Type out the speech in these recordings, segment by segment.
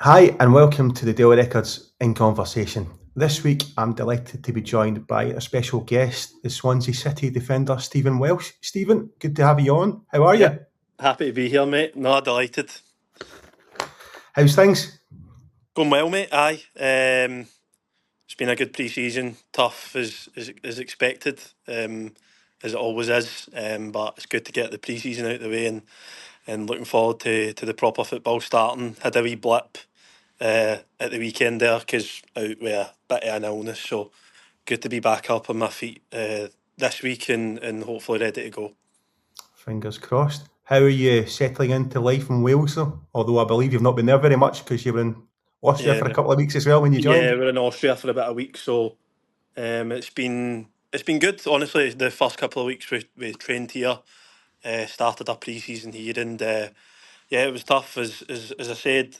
Hi, and welcome to the Daily Records in Conversation. This week, I'm delighted to be joined by a special guest, the Swansea City defender, Stephen Welsh. Stephen, good to have you on. How are Yeah, you? happy to be here, mate. No, delighted. How's things? Going well, mate. Aye. It's been a good pre-season. Tough as expected, as it always is. But it's good to get the pre-season out of the way and looking forward to the proper football starting. Had a wee blip at the weekend there because out with a bit of an illness. So good to be back up on my feet this week and hopefully ready to go. Fingers crossed. How are you settling into life in Wales, though? Although I believe you've not been there very much because you were in Austria for a Yeah, couple of weeks as well when you yeah. joined. We're in Austria for about a week, so it's been good. Honestly, the first couple of weeks we trained here, started our pre-season here, and yeah, it was tough. As I said,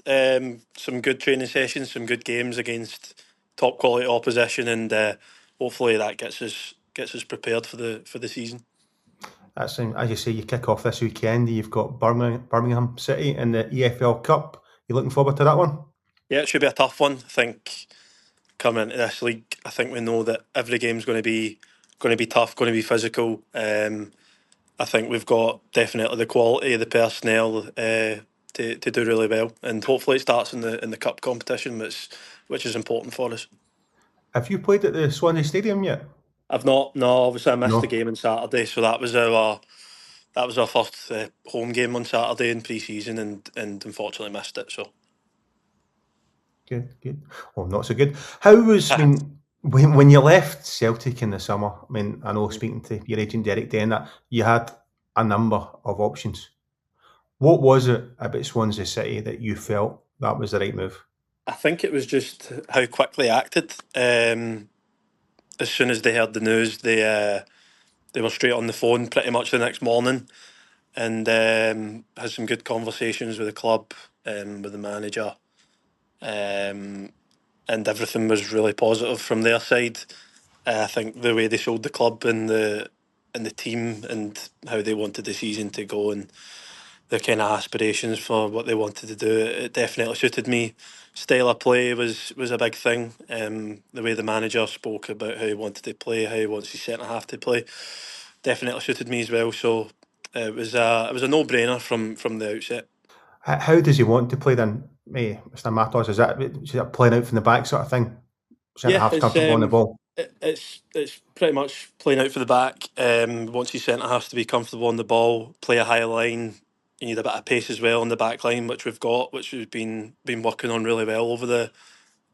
some good training sessions, some good games against top quality opposition, and hopefully that gets us prepared for the season. That's as you say, you kick off this weekend. You've got Birmingham City in the EFL Cup. You looking forward to that one? Yeah, it should be a tough one. I think coming into this league, I think we know that every game's going to be tough, going to be physical. I think we've got definitely the quality, the personnel to do really well, and hopefully it starts in the cup competition, which is important for us. Have you played at the Swansea Stadium yet? I've not, no. Obviously, I missed the No. game on Saturday, so that was our first home game on Saturday in pre-season, and unfortunately missed it. So Good, good. Well, not so good. How was, I mean, when you left Celtic in the summer, I mean, I know speaking to your agent Derek Den that you had a number of options. What was it about Swansea City that you felt that was the right move? I think it was just how quickly they acted. As soon as they heard the news, they were straight on the phone pretty much the next morning and had some good conversations with the club, with the manager, um, and everything was really positive from their side. I think the way they sold the club and the team and how they wanted the season to go and their kind of aspirations for what they wanted to do, it definitely suited me. Style of play was a big thing. The way the manager spoke about how he wanted to play, how he wants his centre half to play, definitely suited me as well. So it was a no brainer from the outset. How does he want to play then, Mr. Matos? Is that playing out from the back sort of thing? Centre Yeah, half's comfortable on the ball. it's pretty much playing out for the back. Once your centre has to be comfortable on the ball, play a high line. You need a bit of pace as well on the back line, which we've got, which we've been working on really well over the.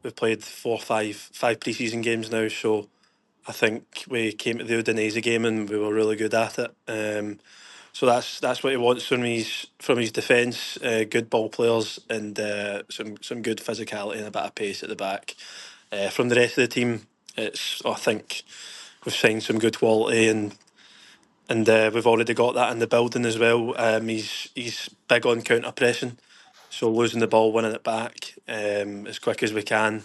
We've played five pre-season games now, so I think we came to the Udinese game and we were really good at it. So that's what he wants from his defence. Good ball players and some good physicality and a bit of pace at the back. From the rest of the team, I think we've signed some good quality and we've already got that in the building as well. He's big on counter pressing, so losing the ball, winning it back as quick as we can.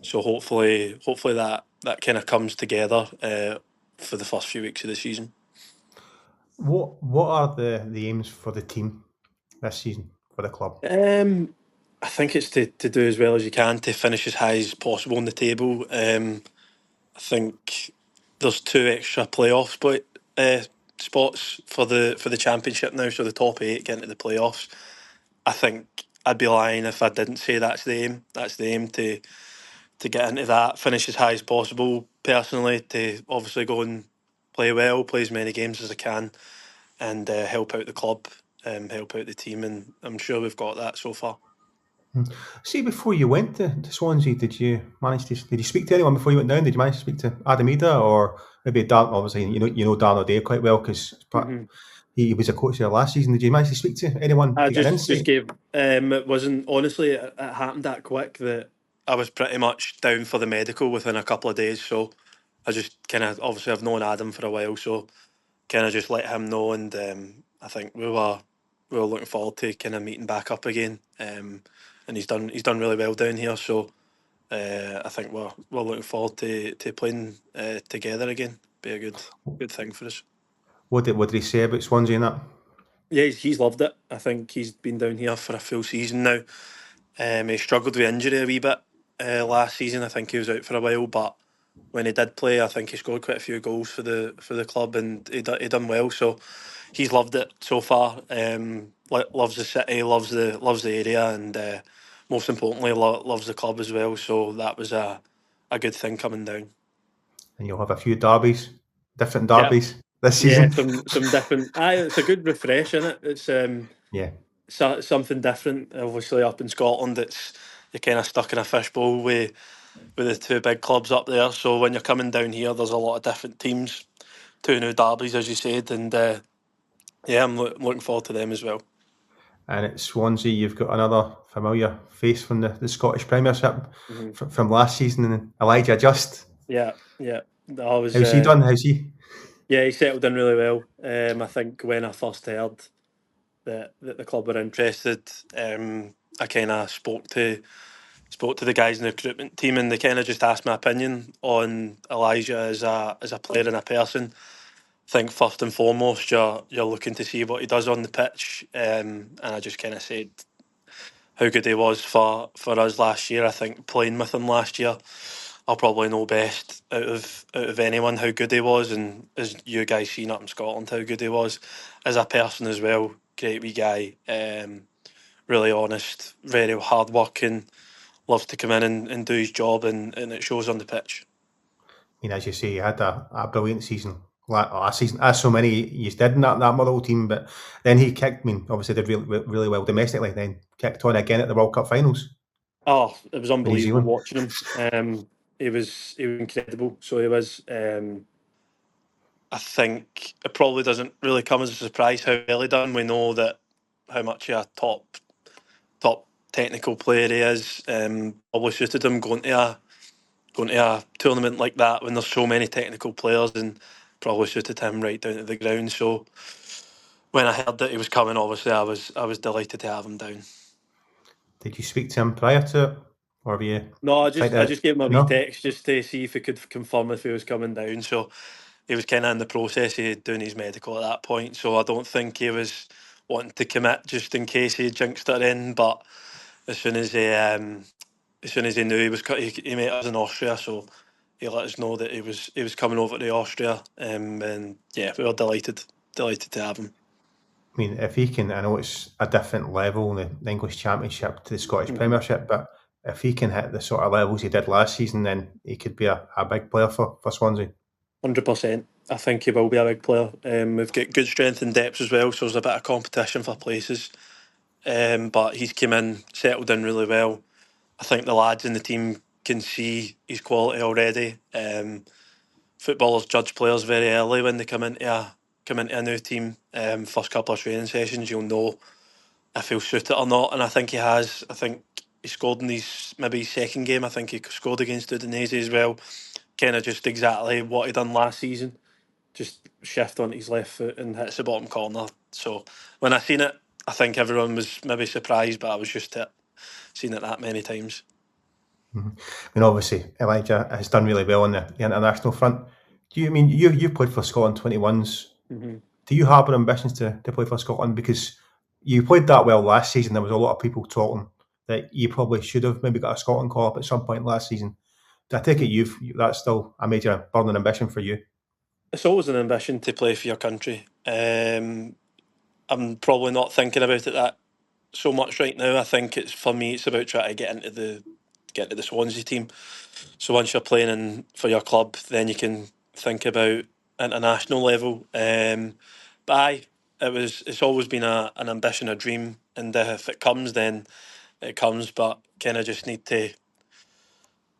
So hopefully that kind of comes together for the first few weeks of the season. What are the aims for the team this season for the club? I think it's to do as well as you can to finish as high as possible on the table. I think there's two extra playoff spots for the championship now, so the top eight get into the playoffs. I think I'd be lying if I didn't say that's the aim. That's the aim to get into that, finish as high as possible. Personally, to obviously go and play well, play as many games as I can, and help out the club, help out the team, and I'm sure we've got that so far. See, before you went to Swansea, did you speak to anyone before you went down? Did you manage to speak to Adam Ida or maybe Dan? Obviously, you know Dan O'Day quite well because hmm he was a coach there last season. Did you manage to speak to anyone I to get an just insight? gave. It wasn't honestly. It happened that quick that I was pretty much down for the medical within a couple of days. So I just kind of obviously I've known Adam for a while, so kind of just let him know, and I think we were looking forward to kind of meeting back up again. And he's done really well down here, so I think we're looking forward to playing together again. Be a good thing for us. What did he say about Swansea and that? Yeah, he's loved it. I think he's been down here for a full season now. He struggled with injury a wee bit last season. I think he was out for a while, but when he did play, I think he scored quite a few goals for the club, and he done well. So he's loved it so far. Loves the city, loves the area, and most importantly, loves the club as well. So that was a good thing coming down. And you'll have a few derbies, different Yeah, derbies this yeah, season. some different. It's a good refresh, isn't it? It's Yeah. something different. Obviously, up in Scotland, it's you're kind of stuck in a fishbowl with the two big clubs up there. So when you're coming down here, there's a lot of different teams, two new derbies, as you said, and yeah, I'm looking forward to them as well. And at Swansea, you've got another familiar face from the Scottish Premiership Hmm. from last season, and Elijah Just. Yeah, yeah. I was, How's he done? How's he? yeah, he settled in really well. I think when I first heard that the club were interested, I kind of spoke to the guys in the recruitment team, and they kind of just asked my opinion on Elijah as a player and a person. I think first and foremost, you're looking to see what he does on the pitch, and I just kind of said how good he was for us last year. I think playing with him last year, I'll probably know best out of anyone how good he was, and as you guys seen up in Scotland how good he was as a person as well. Great wee guy, really honest, very hard working, loves to come in and do his job, and it shows on the pitch. I mean, as you say, he had a brilliant season last season, as so many you did in that Motherwell team. But then he kicked. I mean, obviously did really well domestically. Then kicked on again at the World Cup finals Oh, it was for New unbelievable Zealand. watching him. He was incredible. So he was. I think it probably doesn't really come as a surprise how well he done. We know that how much of a top technical player he is. Probably suited him going to a tournament like that when there's so many technical players, and probably suited him right down to the ground. So when I heard that he was coming, obviously I was delighted to have him down. Did you speak to him prior to it, or were you No, trying I to? just gave him a wee No. text just to see if he could confirm if he was coming down. So he was kind of in the process of doing his medical at that point. So I don't think he was wanting to commit just in case he jinxed it in. But as soon as as soon as he knew he met us in Austria, so he let us know that he was coming over to Austria. And yeah, we were delighted to have him. I mean, if he can, I know it's a different level, the English Championship to the Scottish Mhm. Premiership, but if he can hit the sort of levels he did last season, then he could be a big player for Swansea. 100%. I think he will be a big player. We've got good strength and depth as well, so there's a bit of competition for places. But he's come in, settled in really well. I think the lads in the team can see his quality already. Footballers judge players very early when they come into a new team. First couple of training sessions, you'll know if he'll suit it or not, and I think he has. I think he scored in his second game. I think he scored against Udinese as well. Kind of just exactly what he done last season. Just shift on his left foot and hits the bottom corner. So when I seen it, I think everyone was maybe surprised, but I was just seen it that many times. Mhm. I mean, obviously, Elijah has done really well on the international front. Do you I mean you played for Scotland 21s? Hmm. Do you harbour ambitions to play for Scotland? Because you played that well last season. There was a lot of people talking that you probably should have maybe got a Scotland call up at some point last season. I take it that's still a major burning ambition for you. It's always an ambition to play for your country. I'm probably not thinking about it that so much right now. I think it's for me. It's about trying to get into the Swansea team. So once you're playing for your club, then you can think about international level. But it's always been an ambition, a dream, and if it comes, then it comes. But kind of just need to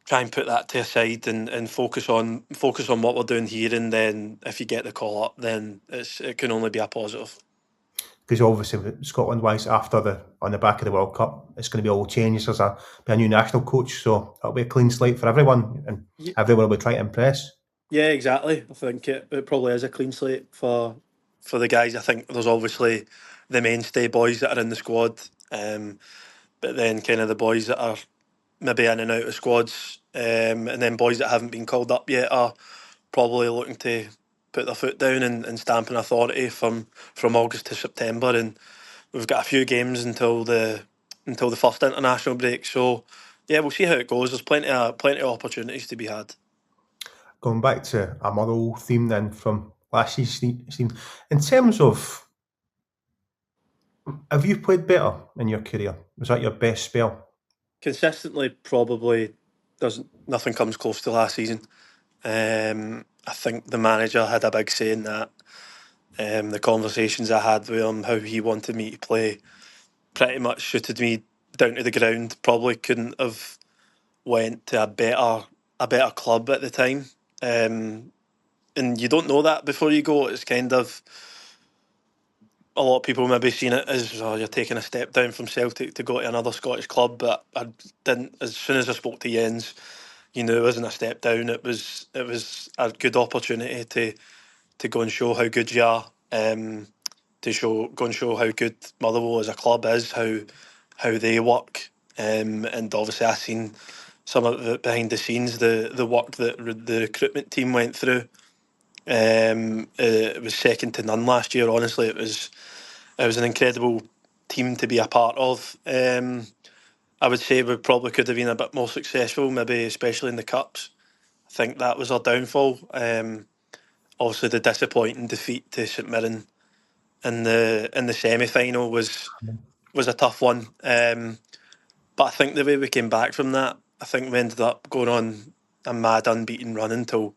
try and put that to a side and focus on what we're doing here. And then if you get the call up, then it can only be a positive. Because obviously Scotland wise after the on the back of the World Cup, it's going to be all changes. There's be a new national coach, so it'll be a clean slate for everyone, and everyone will be trying to impress. Yeah, exactly. I think it probably is a clean slate for the guys. I think there's obviously the mainstay boys that are in the squad, but then kind of the boys that are maybe in and out of squads, and then boys that haven't been called up yet are probably looking to put their foot down and stamp an authority from August to September. And we've got a few games until until the first international break. So yeah, we'll see how it goes. There's plenty of opportunities to be had. Going back to a Motherwell theme then from last season, in terms of, have you played better in your career? Was that your best spell? Consistently, probably doesn't nothing comes close to last season. I think the manager had a big say in that. The conversations I had with him, how he wanted me to play, pretty much suited me down to the ground. Probably couldn't have went to a better club at the time. And you don't know that before you go. It's kind of a lot of people maybe seen it as, oh, you're taking a step down from Celtic to go to another Scottish club, but I didn't. As soon as I spoke to Jens, you knew it wasn't a step down. It was a good opportunity to go and show how good you are. To go and show how good Motherwell as a club is, how they work. And obviously, I seen some of it behind the scenes, the work that the recruitment team went through. It was second to none last year. Honestly, it was an incredible team to be a part of. I would say we probably could have been a bit more successful, maybe especially in the cups. I think that was our downfall. Obviously, the disappointing defeat to St Mirren in the semi final was a tough one. But I think the way we came back from that, I think we ended up going on a mad unbeaten run until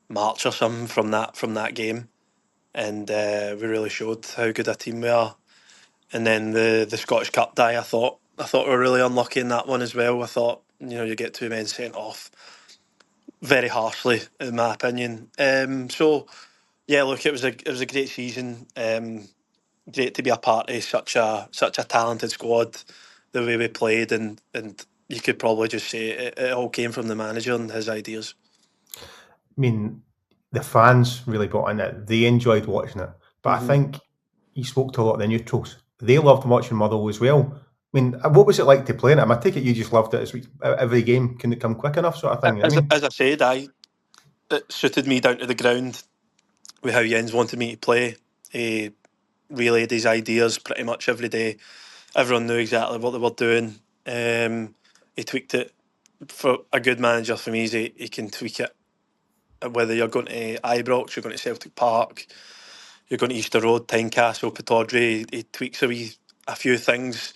March or something from that game, and we really showed how good a team we are. And then the Scottish Cup tie, I thought we were really unlucky in that one as well. I thought, you get two men sent off very harshly, in my opinion. So yeah, look, it was a great season. Great to be a part of such a talented squad. The way we played, and you could probably just say it all came from the manager and his ideas. I mean, the fans really bought in it. They enjoyed watching it. But I hmm think he spoke to a lot of the neutrals. They loved watching Motherwell as well. I mean, what was it like to play in it? I take it you just loved it as every game couldn't come quick enough, sort of thing. I As mean, as I said, it suited me down to the ground with how Jens wanted me to play. He relayed his ideas pretty much every day. Everyone knew exactly what they were doing. He tweaked it. For a good manager for me, he can tweak it. Whether you're going to Ibrox, you're going to Celtic Park, you're going to Easter Road, Tynecastle, Pittodrie, he tweaks a few things,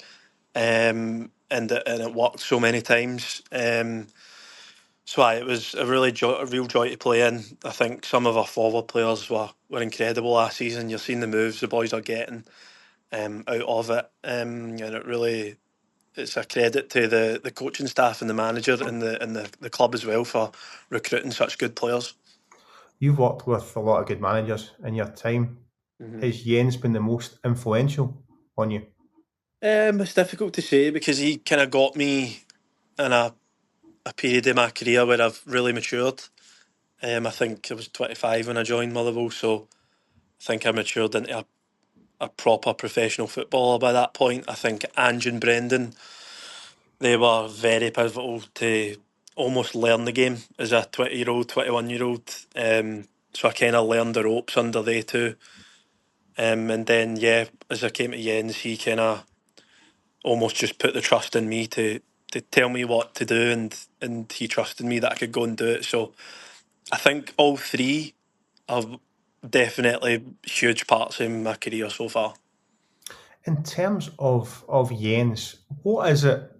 and it worked so many times. So it was a real joy to play in. I think some of our forward players were incredible last season. You're seeing the moves the boys are getting out of it, and it's a credit to the coaching staff and the manager and the club as well for recruiting such good players. you've worked with a lot of good managers in your time. hmm Has Jens been the most influential on you? It's difficult to say because he kind of got me in a period in my career where I've really matured. I think I was 25 when I joined Motherwell, so I think I matured into a proper professional footballer by that point. I think Ange and Brendan, they were very pivotal to almost learn the game as a 20-year-old, 21-year-old. So I kind of learned the ropes under they two. And then, yeah, as I came to Jens, he kind of almost just put the trust in me to tell me what to do, and he trusted me that I could go and do it. So I think all three are definitely huge parts in my career so far. In terms of Jens, what is it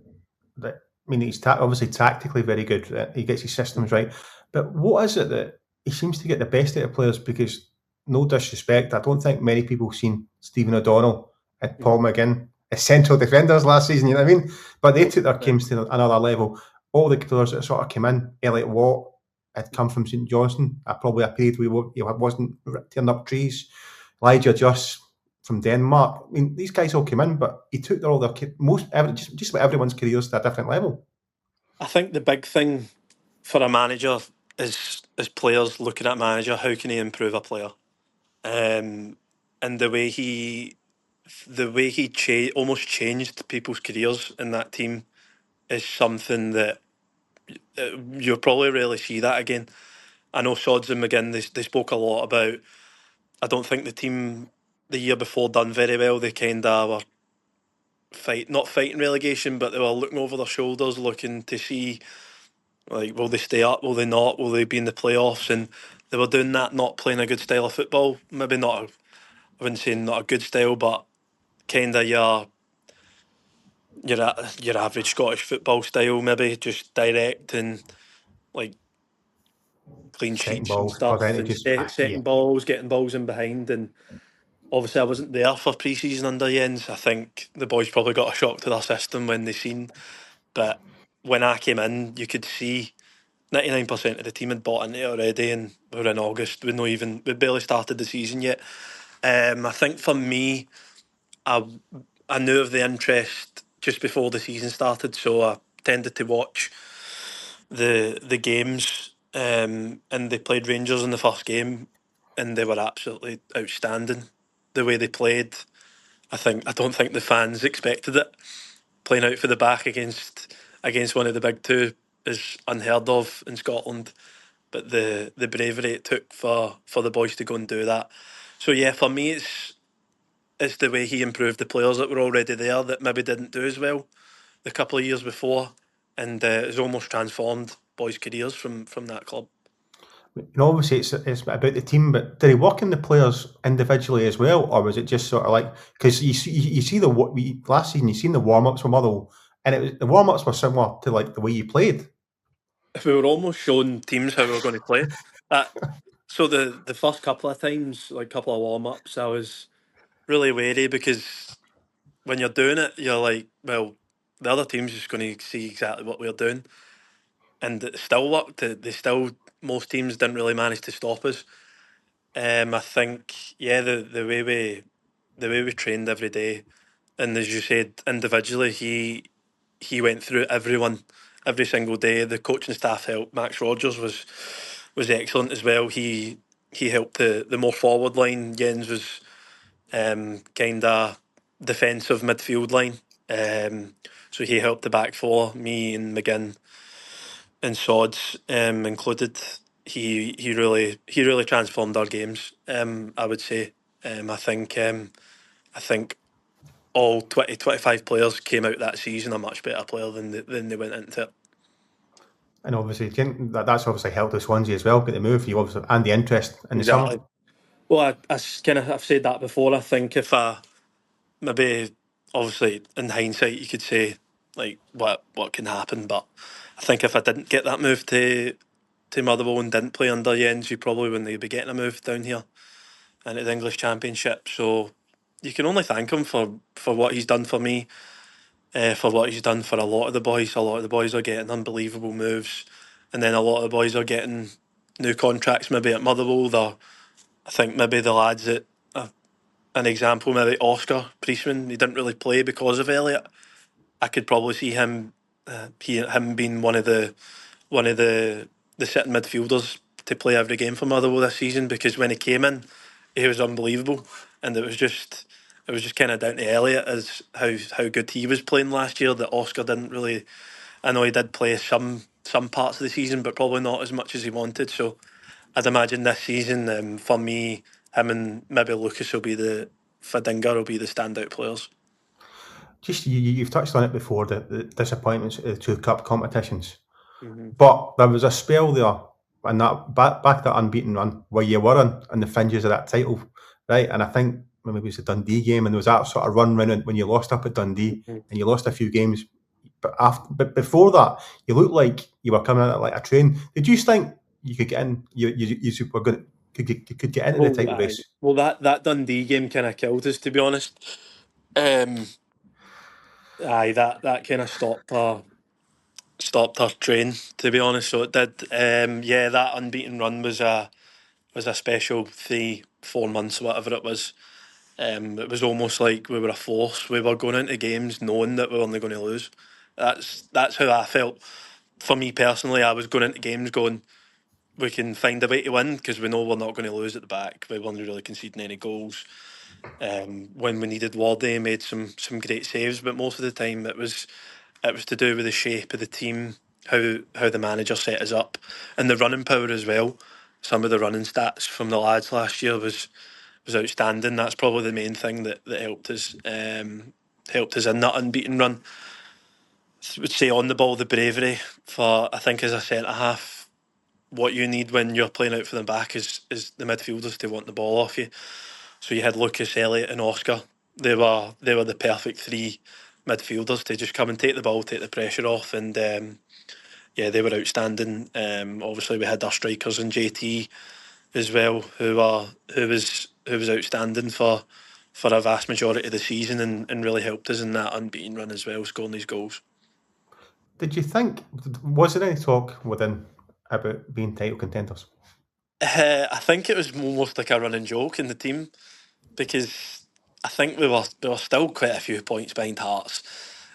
that, I mean, he's obviously tactically very good. He gets his systems right, but what is it that he seems to get the best out of players? Because no disrespect, I don't think many people seen Stephen O'Donnell and Paul Mhm. McGinn as central defenders last season. You know what I mean? But they took their Yeah. games to another level. All the players that sort of came in, Elliot Watt had come from St Johnstone, probably a period where he wasn't tearing up trees. Elijah Just from Denmark. I mean, these guys all came in, but he took all their just about everyone's careers to a different level. I think the big thing for a manager is players looking at a manager. How can he improve a player? And the way he almost changed people's careers in that team is something that you'll probably rarely see that again. I know Sods and McGinn, they spoke a lot about. I don't think the team the year before done very well. They kind of were not fighting relegation, but they were looking over their shoulders, looking to see, like, will they stay up, will they not, will they be in the playoffs, and they were doing that, not playing a good style of football. Maybe not, I wouldn't say not a good style, but kind of your average Scottish football style, maybe just direct and like clean Second sheets and ball stuff, and percentages. Yeah. setting balls, getting balls in behind. And obviously, I wasn't there for pre-season under Jens. I think the boys probably got a shock to their system when they seen. But when I came in, you could see 99% of the team had bought into it already, and we're in August. We barely started the season yet. I think for me, I I knew of the interest just before the season started, so I tended to watch the games. And they played Rangers in the first game, and they were absolutely outstanding. The way they played, I don't think the fans expected it. Playing out for the back against one of the big two is unheard of in Scotland. But the bravery it took for the boys to go and do that. So yeah, for me, it's the way he improved the players that were already there that maybe didn't do as well the couple of years before, and has almost transformed boys' careers from that club. Obviously it's about the team, but did he work in the players individually as well, or was it just sort of like, because you see the what we last season, you seen the warm ups from Motherwell, and the warm ups were similar to like the way you played. We were almost showing teams how we were going to play. Uh, so the first couple of times, like couple of warm ups, I was really wary because when you're doing it, you're like, well, the other team's just going to see exactly what we're doing, and it still worked. Most teams didn't really manage to stop us. I think, yeah, the way we trained every day, and as you said, individually, he went through everyone every single day. The coaching staff helped. Max Rogers was excellent as well. He helped the more forward line. Jens was kind of defensive midfield line. So he helped the back four, me and McGinn and Sods included. He really transformed our games. I would say. I think all 25 players came out that season a much better player than they went into it. And obviously that's obviously helped with Swansea as well, get the move you obviously and the interest in the summer. Exactly. Well, I've said that before. I think if I maybe obviously in hindsight you could say like what can happen, but I think if I didn't get that move to Motherwell and didn't play under Jens, you probably wouldn't be getting a move down here into the English Championship. So you can only thank him for what he's done for me, for what he's done for a lot of the boys. A lot of the boys are getting unbelievable moves, and then a lot of the boys are getting new contracts. Maybe at Motherwell, I think maybe the lads at an example, maybe Oscar Priestman. He didn't really play because of Elliot. I could probably see him being one of the sitting midfielders to play every game for Motherwell this season, because when he came in, he was unbelievable, and it was just kind of down to Elliot as how good he was playing last year that Oscar didn't really. I know he did play some parts of the season, but probably not as much as he wanted. So I'd imagine this season, for me, him and maybe Lucas will be Fadinga will be the standout players. Just you've touched on it before, the disappointments of the two cup competitions. Mm-hmm. But there was a spell there, and that back that unbeaten run where you were in the fringes of that title, right? And I think maybe it was the Dundee game, and there was that sort of run round when you lost up at Dundee and you lost a few games. But before that, you looked like you were coming out like a train. Did you think you could get in? You were going could get into the Well, title race? that Dundee game kind of killed us, to be honest. Um, that kind of stopped our train, to be honest. So it did. Yeah, that unbeaten run was a special 3 4 months, whatever it was. It was almost like we were a force. We were going into games knowing that we were only going to lose. That's how I felt. For me personally, I was going into games going, we can find a way to win because we know we're not going to lose at the back. We weren't really conceding any goals. When we needed Wardy, he made some great saves, but most of the time it was to do with the shape of the team, how the manager set us up, and the running power as well. Some of the running stats from the lads last year was outstanding. That's probably the main thing that helped us helped us in that unbeaten run. I would say on the ball, the bravery for, I think, as a centre half, what you need when you're playing out for the back is the midfielders to want the ball off you. So you had Lucas, Elliott, and Oscar. They were the perfect three midfielders to just come and take the ball, take the pressure off, and yeah, they were outstanding. Obviously, we had our strikers and JT as well, who was outstanding for a vast majority of the season and really helped us in that unbeaten run as well, scoring these goals. Did you think, was there any talk within about being title contenders? I think it was almost like a running joke in the team because I think we were still quite a few points behind Hearts,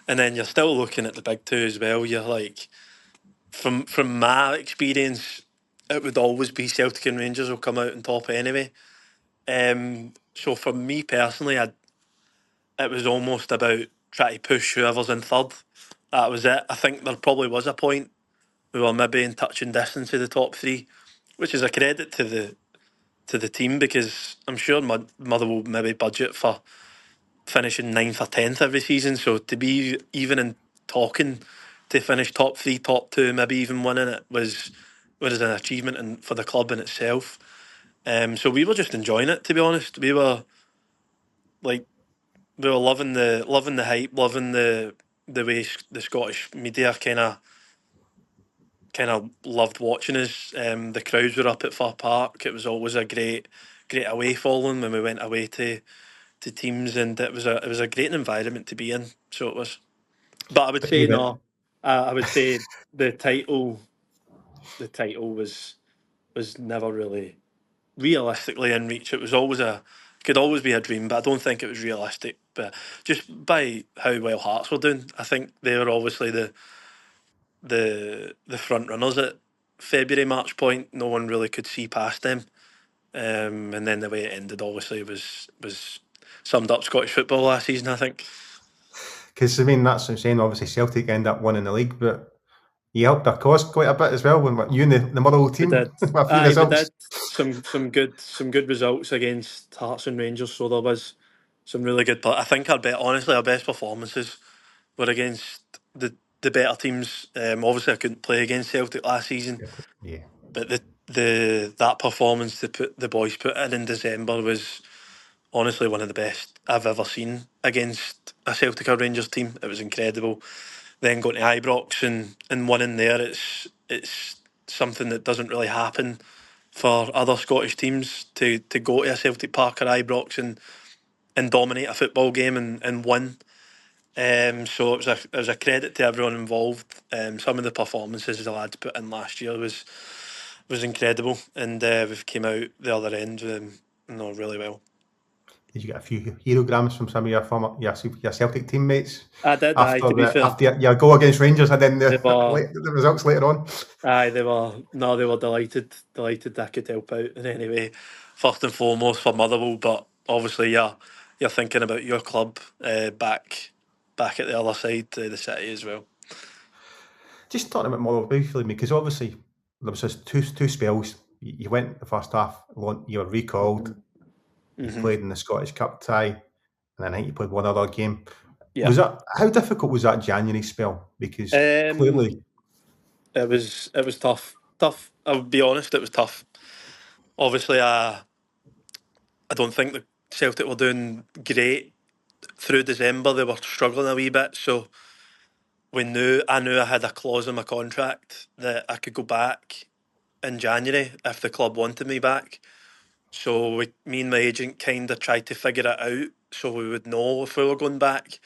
and then you're still looking at the big two as well. You're like, from my experience, it would always be Celtic and Rangers will come out on top anyway. So for me personally, it was almost about trying to push whoever's in third. That was it. I think there probably was a point we were maybe in touching distance of the top three, which is a credit to the team because I'm sure Motherwell maybe budget for finishing ninth or 10th every season. So to be even in talking to finish top three, top two, maybe even winning it was an achievement for the club in itself. So we were just enjoying it, to be honest. Like we were loving the hype, loving the way the Scottish media kind of loved watching us. The crowds were up at Fir Park. It was always a great away following when we went away to teams, and it was a great environment to be in. So it was. But I would But you say went, no. I would say the title was never really realistically in reach. It was always could always be a dream, but I don't think it was realistic. But just by how well Hearts were doing, I think they were obviously the front runners at February March point. No one really could see past them. And then the way it ended, obviously, was summed up Scottish football last season, I think. because I mean, that's what I'm saying. Obviously, Celtic end up winning the league, but you helped their cause quite a bit as well when you and the Motherwell We team did. a few Aye, we results. did some good results against Hearts and Rangers. So there was some really good. I think honestly our best performances were against the better teams. Obviously, I couldn't play against Celtic last season, Yeah. but that performance the boys put in December was honestly one of the best I've ever seen against a Celtic or Rangers team. It was incredible. Then going to Ibrox and winning there, it's something that doesn't really happen for other Scottish teams to go to a Celtic Park or Ibrox and dominate a football game and win. So it was a credit to everyone involved. Some of the performances the lads put in last year was incredible, and we've came out the other end really well. Did you get a few herograms from some of your Celtic teammates I did, aye. To be fair, after your goal against Rangers and then they were the results later on? aye, they were delighted I could help out in any way. First and foremost for Motherwell, but obviously you're thinking about your club back at the other side, the city as well. Just talking about Motherwell briefly, because obviously there was just two spells. You went the first half, you were recalled. You Hmm. played in the Scottish Cup tie, and then I think you played one other game. Yeah. Was that how difficult was that January spell? Because Um, clearly, it was tough. Tough. I would be honest, it was tough. Obviously, I don't think the Celtic were doing great through December. They were struggling a wee bit, so I knew I had a clause in my contract that I could go back in January if the club wanted me back. So me and my agent kind of tried to figure it out so we would know if we were going back.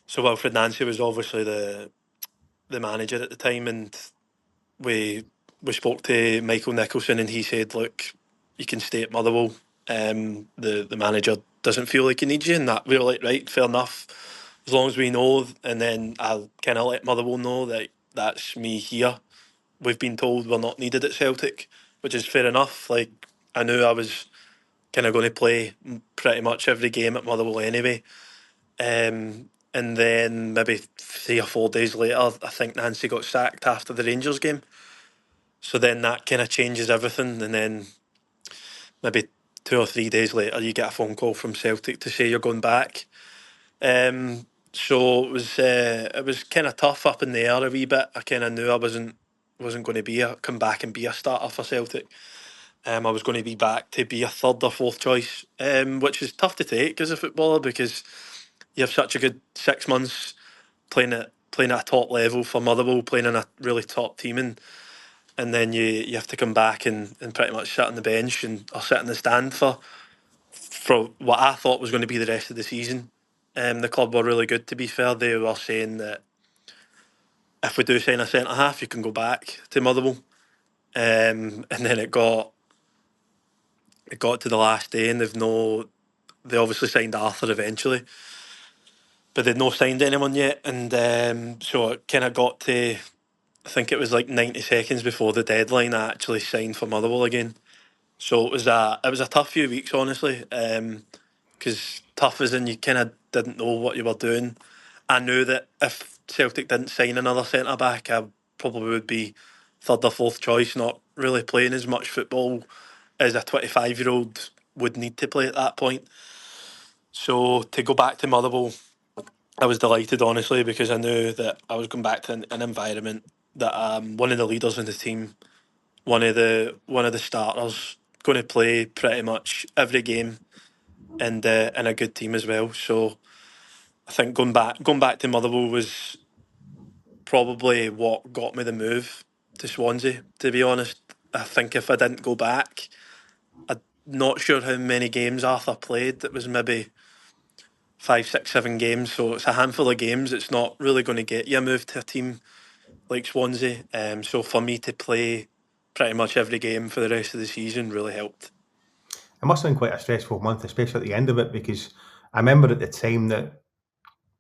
So Wilfred Nancy was obviously the manager at the time, and we we spoke to Michael Nicholson, and he said, "Look, you can stay at Motherwell. The manager doesn't feel like he needs you," and that we were like, "Right, fair enough. As long as we know." And then I kind of let Motherwell know that that's me here. We've been told we're not needed at Celtic, which is fair enough. Like I knew I was kind of going to play pretty much every game at Motherwell anyway. And then maybe 3 or 4 days later, I think Nancy got sacked after the Rangers game. So then that kind of changes everything. And then maybe 2 or 3 days later, you get a phone call from Celtic to say you're going back. So it was kind of tough up in the air a wee bit. I kind of knew I wasn't going to come back and be a starter for Celtic. I was going to be back to be a third or fourth choice, which is tough to take as a footballer because you have such a good 6 months playing at a top level for Motherwell, playing in a really top team, and then you have to come back and pretty much sit on the bench or sit in the stand for what I thought was going to be the rest of the season. The club were really good, to be fair. They were saying that if we do sign a centre half, you can go back to Motherwell. And then it got to the last day, and they obviously signed Arthur eventually, but they'd not signed anyone yet. And so it kind of got to, I think it was like 90 seconds before the deadline, I actually signed for Motherwell again. So it was a tough few weeks, honestly. Because tough as in you kind of didn't know what you were doing. I knew that if Celtic didn't sign another centre back, I probably would be third or fourth choice, not really playing as much football as a 25-year-old would need to play at that point. So to go back to Motherwell, I was delighted, honestly, because I knew that I was going back to an environment that one of the leaders in the team, one of the starters, going to play pretty much every game and in a good team as well. So I think going back to Motherwell was probably what got me the move to Swansea. To be honest, I think if I didn't go back, I'm not sure how many games Arthur played. It was maybe 5, 6, 7 games. So it's a handful of games. It's not really going to get you a move to a team like Swansea. So for me to play pretty much every game for the rest of the season really helped. It must have been quite a stressful month, especially at the end of it, because I remember at the time that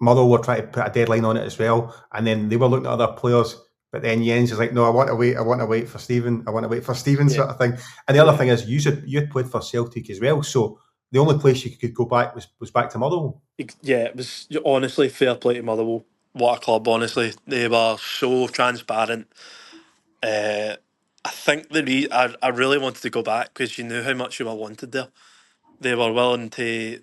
Motherwell were trying to put a deadline on it as well, and then they were looking at other players. But then Jens is like, no, I want to wait for Stephen, I want to wait for Stephen, Yeah, sort of thing. And the other yeah. thing is, you had played for Celtic as well, so the only place you could go back was back to Motherwell. Yeah, it was honestly fair play to Motherwell. What a club, honestly. They were so transparent. Uh, I think I really wanted to go back because you knew how much you were wanted there. They were willing to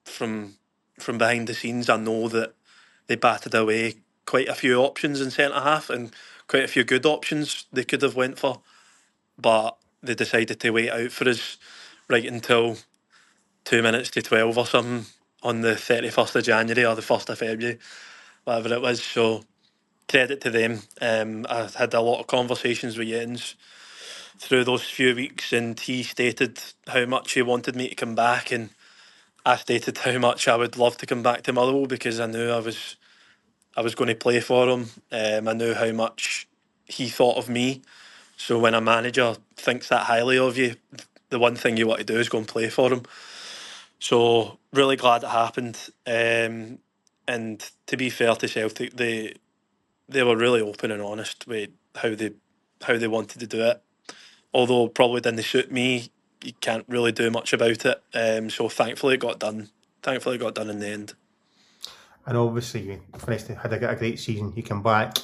from from behind the scenes. I know that they batted away quite a few options in centre half and quite a few good options they could have went for, but they decided to wait out for us right until 2 minutes to 12 or something on the 31st of January or the 1st of February, whatever it was. So credit to them. I had a lot of conversations with Jens through those few weeks, and he stated how much he wanted me to come back, and I stated how much I would love to come back to Motherwell because I knew I was going to play for him. I knew how much he thought of me. So when a manager thinks that highly of you, the one thing you want to do is go and play for him. So really glad it happened. And to be fair to Celtic, they were really open and honest with how they wanted to do it. Although probably didn't suit me, you can't really do much about it. So thankfully it got done. Thankfully it got done in the end. And obviously, you finished, had a great season. You come back.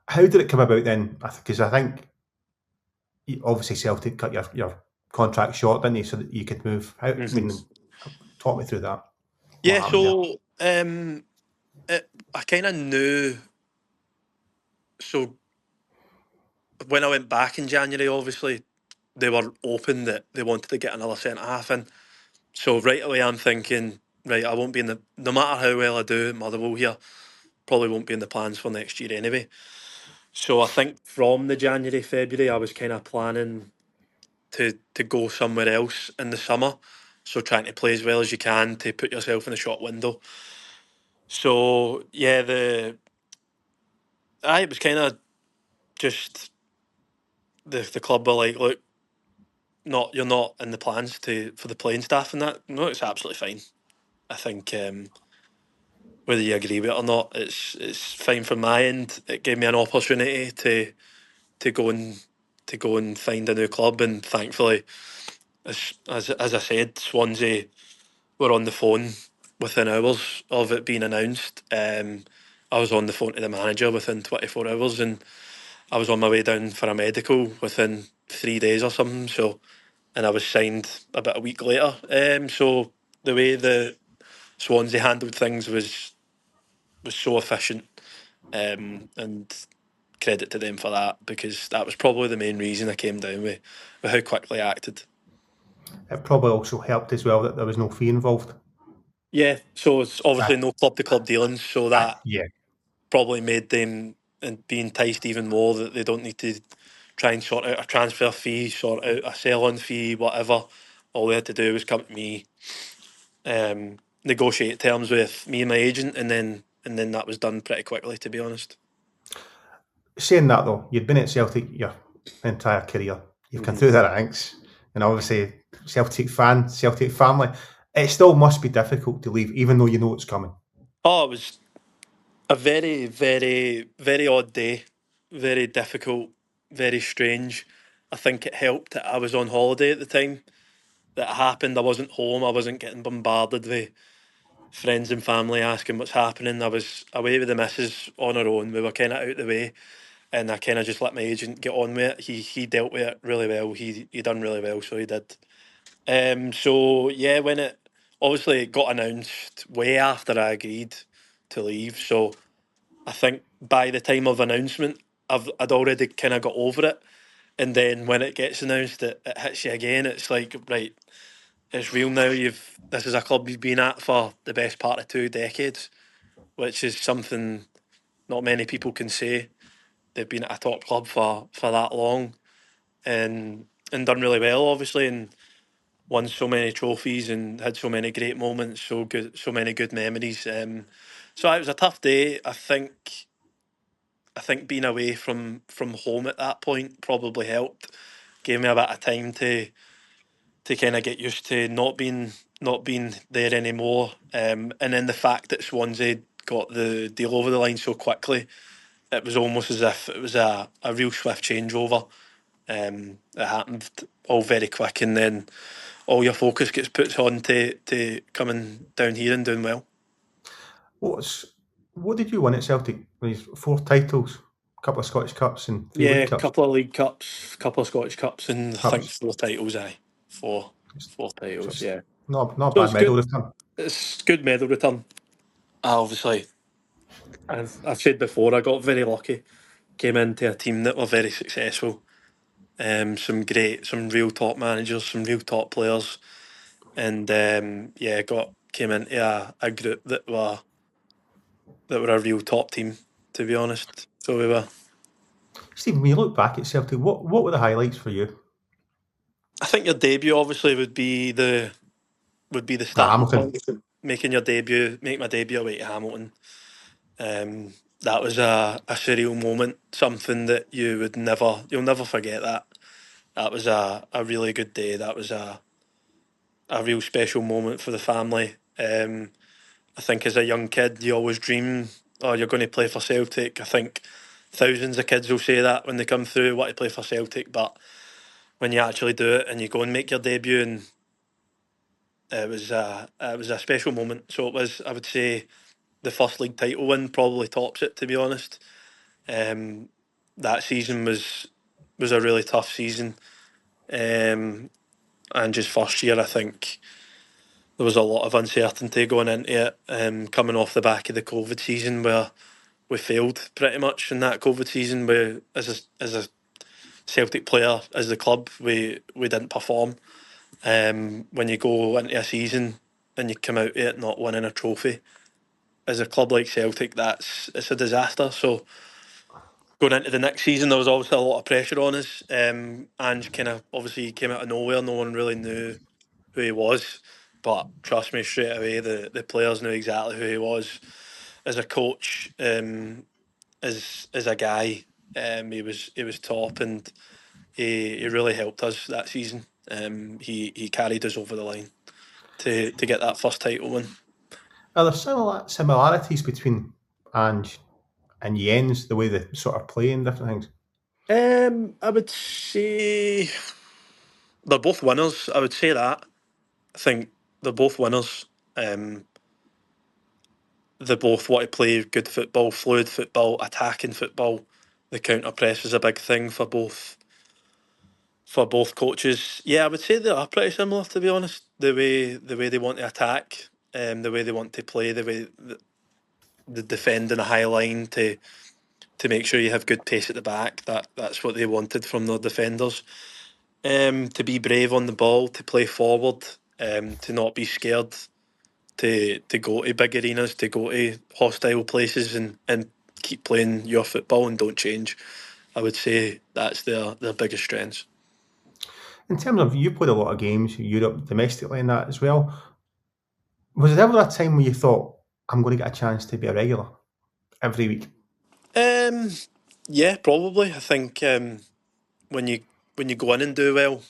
How did it come about then? Because I think obviously Celtic cut your contract short, didn't they, so that you could move. How, I Hmm. mean, talk me through that. What Yeah, happened there? so I kind of knew. So when I went back in January, obviously they were open that they wanted to get another centre half in. So right away I'm thinking, right, I won't be in the no matter how well I do at Motherwell here, probably won't be in the plans for next year anyway. So I think from the January, February, I was kind of planning to go somewhere else in the summer. So trying to play as well as you can to put yourself in the shop window. So yeah, it was kind of just the club were like, look, you're not in the plans for the playing staff and that. No, it's absolutely fine. I think whether you agree with it or not, it's fine from my end. It gave me an opportunity to go and to go and find a new club, and thankfully, as I said, Swansea were on the phone within hours of it being announced. I was on the phone to the manager within 24 hours, and I was on my way down for a medical within 3 days or something. So, and I was signed about a week later. So the way the Swansea handled things was so efficient, and credit to them for that, because that was probably the main reason I came down with how quickly I acted. It probably also helped as well that there was no fee involved. Yeah, so it's obviously Aye, no club to club dealings, so aye, that yeah. probably made them and be enticed even more that they don't need to try and sort out a transfer fee, sort out a sell-on fee, whatever. All they had to do was come to me, negotiate terms with me and my agent, and then that was done pretty quickly, to be honest. Saying that though, you'd been at Celtic your entire career. You've come hmm through the ranks, and obviously Celtic fan, Celtic family. It still must be difficult to leave, even though you know it's coming. Oh, it was a very, very, very odd day, very difficult, very strange. I think it helped that I was on holiday at the time that it happened. I wasn't home. I wasn't getting bombarded with friends and family asking what's happening. I was away with the missus on her own. We were kind of out the way, and I kind of just let my agent get on with it. He dealt with it really well. He done really well, so he did. So yeah, when it obviously got announced way after I agreed to leave, so I think by the time of announcement, I'd already kind of got over it. And then when it gets announced, it hits you again. It's like, right, it's real now. This is a club you've been at for the best part of 2 decades, which is something not many people can say. They've been at a top club for that long, and done really well, obviously, and won so many trophies and had so many great moments, so many good memories. So it was a tough day. I think being away from home at that point probably helped. Gave me a bit of time to kind of get used to not being there anymore. And then the fact that Swansea got the deal over the line so quickly, it was almost as if it was a real swift changeover. It happened all very quick, and then all your focus gets put on to coming down here and doing well. What's what did you win at Celtic? These 4 titles, a couple of Scottish Cups and 3 League Yeah, Cups. couple of League Cups, couple of Scottish Cups, and I think Cups. 4 titles. Aye, four, It's, four so titles. it's Yeah, not a so bad it's medal good. return. It's good medal return. Obviously, I've said before, I got very lucky. Came into a team that were very successful. Some real top managers, some real top players, and yeah, got came into a group that were a real top team. To be honest, so we were. Stephen, when you look back at Celtic, what were the highlights for you? I think your debut obviously would be the At starting Hamilton. point. Making your debut, make my debut away to Hamilton. That was a surreal moment, something that you'll never forget that. That was a really good day. That was a real special moment for the family. I think as a young kid, you always dream, oh, you're going to play for Celtic. I think thousands of kids will say that when they come through, want to play for Celtic, but when you actually do it and you go and make your debut, and it was a special moment. So it was, I would say, the first league title win probably tops it, to be honest. Um, that season was a really tough season, um, and just first year, I think there was a lot of uncertainty going into it. Coming off the back of the COVID season, where we failed pretty much in that COVID season, where as a Celtic player, as the club, we didn't perform. When you go into a season and you come out of it not winning a trophy, as a club like Celtic, it's a disaster. So going into the next season, there was obviously a lot of pressure on us. And kind of obviously he came out of nowhere. No one really knew who he was, but trust me, straight away the players knew exactly who he was as a coach, as a guy. He was top, and he really helped us that season. He carried us over the line to get that first title win. Are there similarities between Ange and Jens, the way they sort of play and different things? I would say they're both winners. I would say that. I think they're both winners. Um, they both want to play good football, fluid football, attacking football. The counter press is a big thing for both coaches. Yeah, I would say they are pretty similar, to be honest. The way they want to attack. the way they want to play, the way the defend in a high line to make sure you have good pace at the back. That's what they wanted from their defenders. To be brave on the ball, to play forward, to not be scared, to go to big arenas, to go to hostile places and keep playing your football and don't change. I would say that's their biggest strengths. In terms of, you played a lot of games in Europe domestically and that as well. Was there ever a time where you thought, I'm going to get a chance to be a regular every week? Um, yeah, probably. I think when you go in and do well,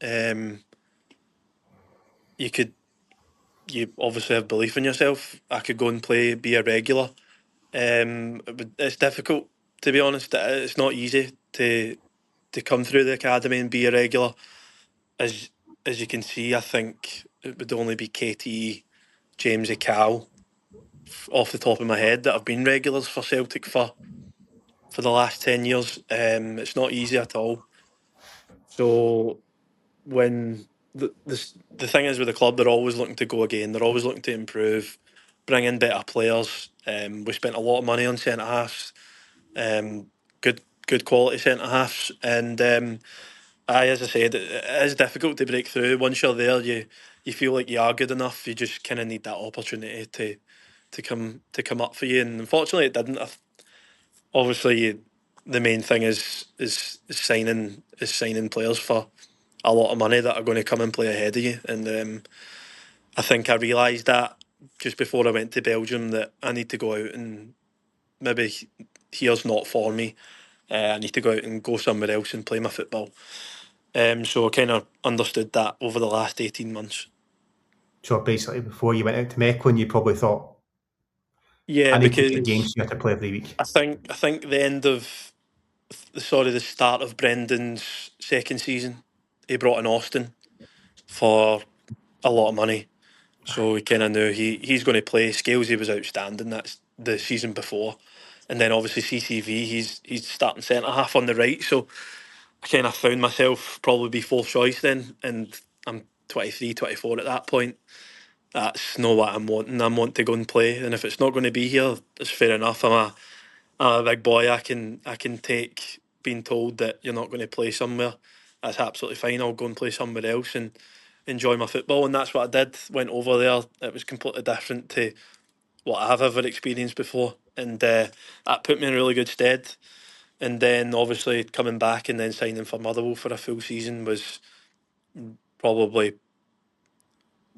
um, you could you obviously have belief in yourself. I could go and play, be a regular. It's difficult, to be honest. It's not easy to come through the academy and be a regular. As as you can see, I think it would only be KTE, James Cal, off the top of my head, that have been regulars for Celtic for the last 10 years. It's not easy at all. So when the thing is with the club, they're always looking to go again. They're always looking to improve, bring in better players. We spent a lot of money on centre halves, um, good quality centre halves, and as I said, it is difficult to break through. Once you're there, you feel like you are good enough. You just kind of need that opportunity to come up for you, and unfortunately, it didn't. Obviously, the main thing is signing players for a lot of money that are going to come and play ahead of you. And I think I realised that just before I went to Belgium, that I need to go out and maybe here's not for me. I need to go out and go somewhere else and play my football. So I kind of understood that over the last 18 months. So basically, before you went out to Mechlin, you probably thought, Yeah, I need to get because games here to play every week. I think the end of the start of Brendan's second season, he brought in Austin for a lot of money. So we kind of knew he's going to play. Scalesy was outstanding. That's the season before, and then obviously CCV. He's starting centre half on the right. So I kind of found myself probably be fourth choice then, and I'm 23, 24 at that point. That's not what I'm wanting. I'm wanting to go and play, and if it's not going to be here, it's fair enough. I'm a big boy. I can take being told that you're not going to play somewhere. That's absolutely fine. I'll go and play somewhere else and enjoy my football. And that's what I did. Went over there. It was completely different to what I've ever experienced before, and that put me in really good stead. And then obviously coming back and then signing for Motherwell for a full season was probably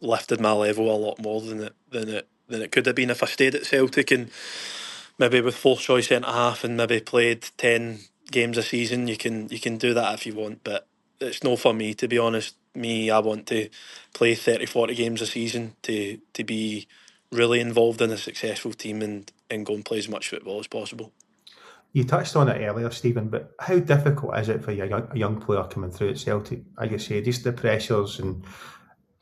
lifted my level a lot more than it could have been if I stayed at Celtic and maybe with fourth choice centre half and maybe played 10 games a season. You can do that if you want, but it's no for me, to be honest. I want to play 30, 40 games a season to be really involved in a successful team and go and play as much football as possible. You touched on it earlier, Stephen, but how difficult is it for a young player coming through at Celtic? Like you say, just the pressures, and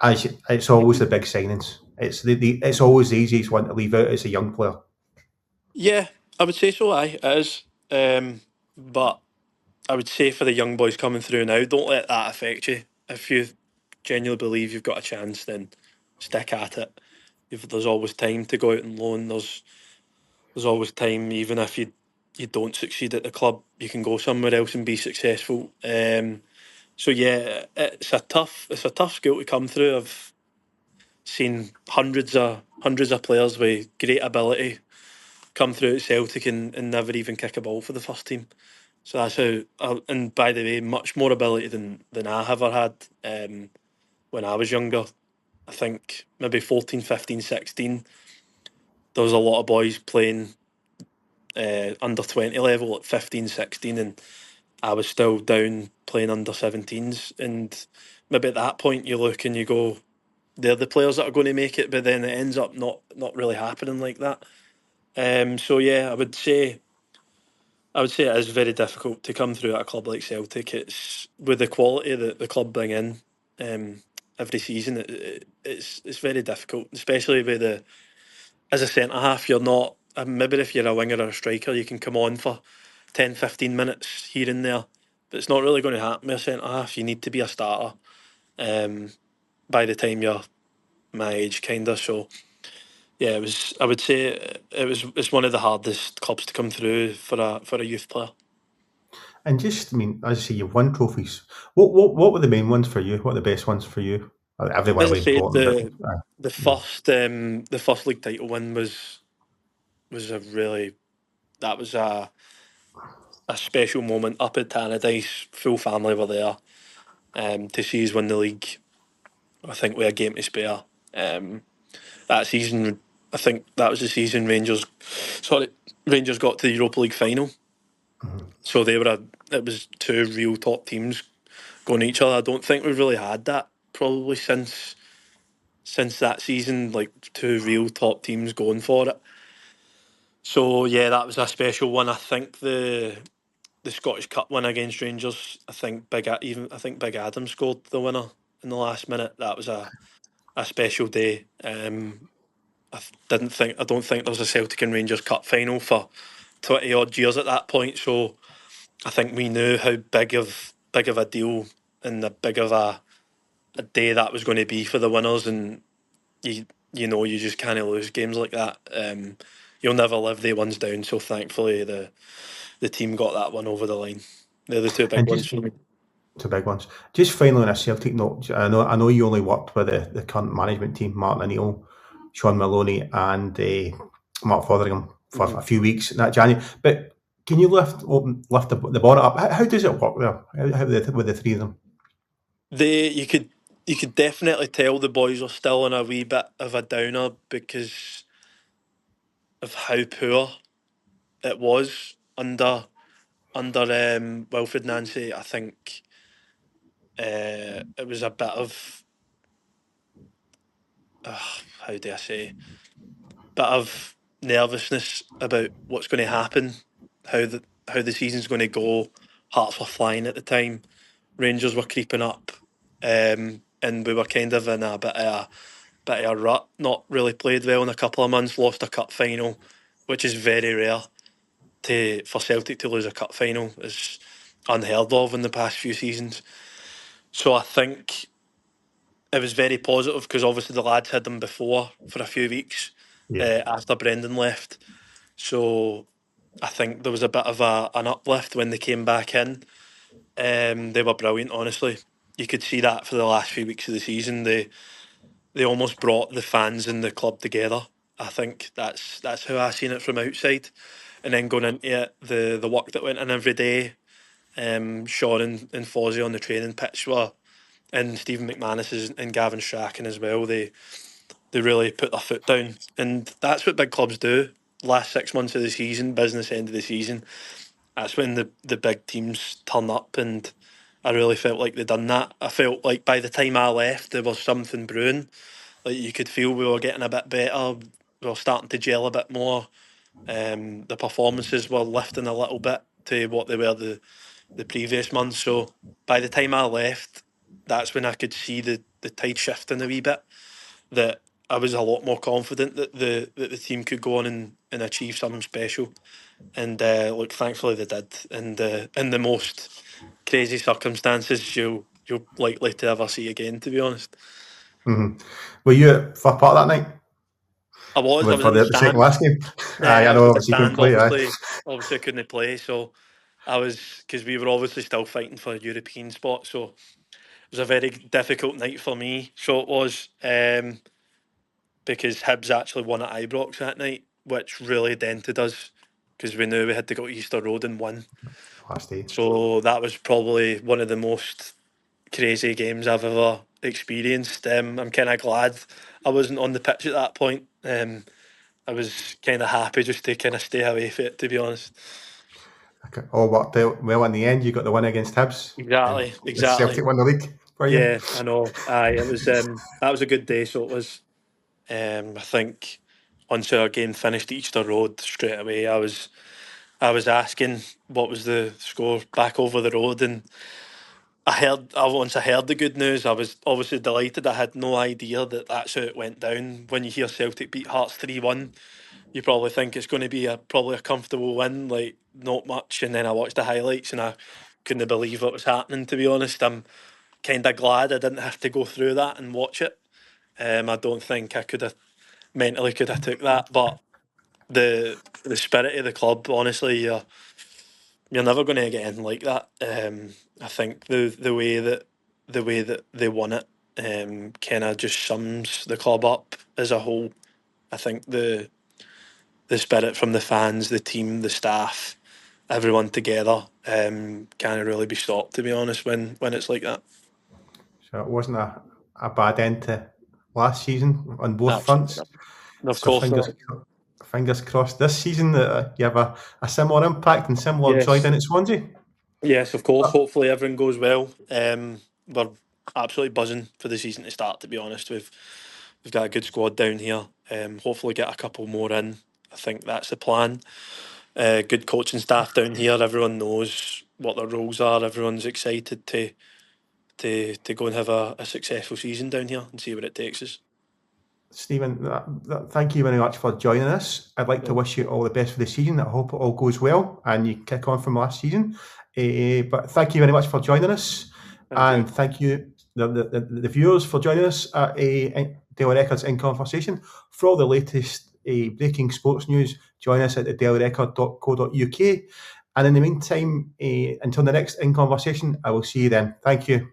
it's always the big signings. It's always the easiest one to leave out as a young player. Yeah, I would say so. Aye, it is. But I would say for the young boys coming through now, don't let that affect you. If you genuinely believe you've got a chance, then stick at it. There's always time to go out and loan. There's always time, even if you don't succeed at the club, you can go somewhere else and be successful. So yeah, it's a tough school to come through. I've seen hundreds of players with great ability come through at Celtic and never even kick a ball for the first team. So that's how. And by the way, much more ability than I ever had when I was younger. I think maybe 14, 15, 16. There was a lot of boys playing under 20 level at 15, 16, and I was still down playing under 17s. And maybe at that point you look and you go, they're the players that are going to make it, but then it ends up not really happening like that. So yeah, I would say it is very difficult to come through at a club like Celtic. It's with the quality that the club bring in every season. It's very difficult, especially with the as a centre half. You're not maybe if you're a winger or a striker, you can come on for 10, 15 minutes here and there, but it's not really going to happen with a centre half. You need to be a starter by the time you're my age, kinda. So yeah, it was. I would say it's one of the hardest clubs to come through for a youth player. And just, I mean, as I say, you've won trophies. What were the main ones for you? What are the best ones for you? Everyone As will I be said, important, but yeah. the first league title win was a really that was a special moment up at Tannadice. Full family were there to see us win the league. I think with a game to spare. That season, I think that was the season Rangers got to the Europa League final. Mhm. So it was two real top teams going at each other. I don't think we've really had that probably since that season, like two real top teams going for it. So yeah, that was a special one. I think the Scottish Cup win against Rangers. I think Big Adam scored the winner in the last minute. That was a special day. I don't think there was a Celtic and Rangers Cup final for 20 odd years at that point. So I think we knew how big of a deal and the big of a day that was going to be for the winners. And you know you just can't lose games like that. You'll never live the ones down. So thankfully the team got that one over the line. They're the two big And ones just for me. two big ones. Just finally on a Celtic note, I know you only worked with the current management team, Martin O'Neill, Sean Maloney, and Mark Fotheringham for Mhm. a few weeks in that January. But can you lift the bonnet up? How does it work there? How with the three of them? They you could definitely tell the boys are still on a wee bit of a downer because of how poor it was under Wilfred Nancy. I think it was a bit of how do I say, bit of nervousness about what's going to happen, how the season's going to go. Hearts were flying at the time. Rangers were creeping up, and we were kind of in a bit of a rut. Not really played well in a couple of months. Lost a cup final, which is very rare for Celtic to lose a cup final. Is unheard of in the past few seasons. So I think it was very positive because obviously the lads had them before for a few weeks Yeah. after Brendan left. So I think there was a bit of an uplift when they came back in. They were brilliant, honestly. You could see that for the last few weeks of the season. They almost brought the fans and the club together. I think that's how I seen it from outside. And then going into it, the work that went in every day, Sean and Fozzie on the training pitch were, and Stephen McManus and Gavin Strachan as well. They really put their foot down, and that's what big clubs do. Last 6 months of the season, business end of the season, that's when the big teams turn up, and I really felt like they done that. I felt like by the time I left, there was something brewing. Like you could feel we were getting a bit better. We were starting to gel a bit more. The performances were lifting a little bit to what they were the previous month. So by the time I left, that's when I could see the tide shifting a wee bit. That I was a lot more confident that the team could go on and achieve something special. And look, thankfully they did. And in the most crazy circumstances you'll likely to ever see again. To be honest, Hmm. Were you for part of that night I was for in the the second stand. last game? Aye, I I was know. in the Obviously, you couldn't stand. play. Aye. Obviously, I couldn't play. So I was because we were obviously still fighting for a European spot. So it was a very difficult night for me. So it was because Hibs actually won at Ibrox that night, which really dented us because we knew we had to go to Easter Road and win. Last day. So that was probably one of the most crazy games I've ever experienced. I'm kind of glad I wasn't on the pitch at that point. I was kind of happy just to kind of stay away from it, to be honest. Okay. All worked out well in the end. You got the win against Hibs, and Exactly, the Celtic exactly. won the league for you. Yeah, I know. Aye, it was. That was a good day. So it was. I think once our game finished at Easter Road, straight away, I was asking what was the score back over the road, and once I heard the good news, I was obviously delighted. I had no idea that that's how it went down. When you hear Celtic beat Hearts 3-1, you probably think it's going to be probably a comfortable win, like not much. And then I watched the highlights and I couldn't believe what was happening. To be honest, I'm kind of glad I didn't have to go through that and watch it. I don't think I could have mentally took that, but the spirit of the club, honestly, you're never going to get anything like that. I think the way that they won it kind of just sums the club up as a whole. I think the spirit from the fans, the team, the staff, everyone together can't really be stopped. To be honest, when it's like that. So it wasn't a bad end to last season on both Absolutely fronts. not. Of So course not. fingers crossed this season that you have a similar impact and similar joy Yes. down at Swansea. Yes, of course. But Hopefully everything goes well. We're absolutely buzzing for the season to start. To be honest, we've got a good squad down here. Hopefully get a couple more in. I think that's the plan. Good coaching staff down here. Everyone knows what their roles are. Everyone's excited to go and have a successful season down here and see where it takes us. Stephen, thank you very much for joining us. I'd like to wish you all the best for the season. I hope it all goes well and you kick on from last season. But thank you very much for joining us. Thank you. And thank you, the viewers, for joining us at Daily Records in Conversation. For all the latest breaking sports news, join us at the dailyrecord.co.uk. And in the meantime, until the next In Conversation, I will see you then. Thank you.